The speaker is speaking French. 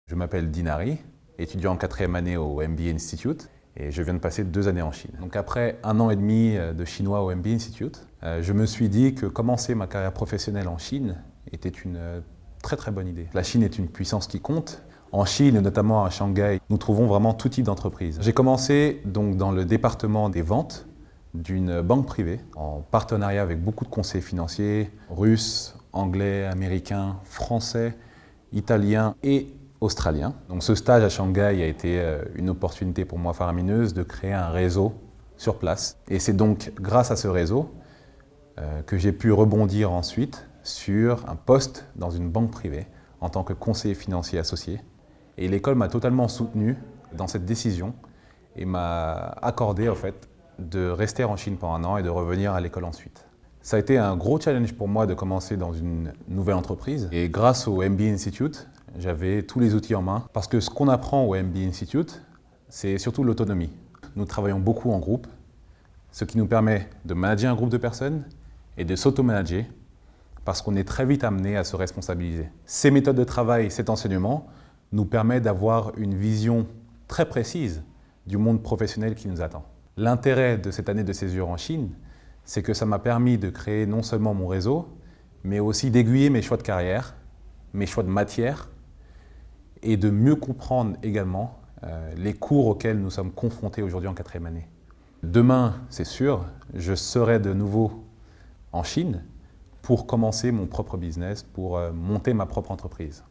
Je m'appelle Dinari, étudiant en 4e année au MBA Institute et je viens de passer 2 années en Chine. Donc après 1 an et demi de chinois au MBA Institute, je me suis dit que commencer ma carrière professionnelle en Chine était une très bonne idée. La Chine est une puissance qui compte. En Chine, et notamment à Shanghai, nous trouvons vraiment tout type d'entreprises. J'ai commencé donc dans le département des ventes d'une banque privée, en partenariat avec beaucoup de conseillers financiers, russes, anglais, américains, français, italiens et australiens. Donc ce stage à Shanghai a été une opportunité pour moi faramineuse de créer un réseau sur place. Et c'est donc grâce à ce réseau que j'ai pu rebondir ensuite sur un poste dans une banque privée en tant que conseiller financier associé. Et l'école m'a totalement soutenu dans cette décision et m'a accordé en fait de rester en Chine pendant 1 an et de revenir à l'école ensuite. Ça a été un gros challenge pour moi de commencer dans une nouvelle entreprise. Et grâce au MBA Institute, j'avais tous les outils en main. Parce que ce qu'on apprend au MBA Institute, c'est surtout l'autonomie. Nous travaillons beaucoup en groupe, ce qui nous permet de manager un groupe de personnes et de s'auto-manager parce qu'on est très vite amené à se responsabiliser. Ces méthodes de travail, cet enseignement, nous permet d'avoir une vision très précise du monde professionnel qui nous attend. L'intérêt de cette année de césure en Chine, c'est que ça m'a permis de créer non seulement mon réseau, mais aussi d'aiguiller mes choix de carrière, mes choix de matière, et de mieux comprendre également les cours auxquels nous sommes confrontés aujourd'hui en 4e année. Demain, c'est sûr, je serai de nouveau en Chine pour commencer mon propre business, pour monter ma propre entreprise.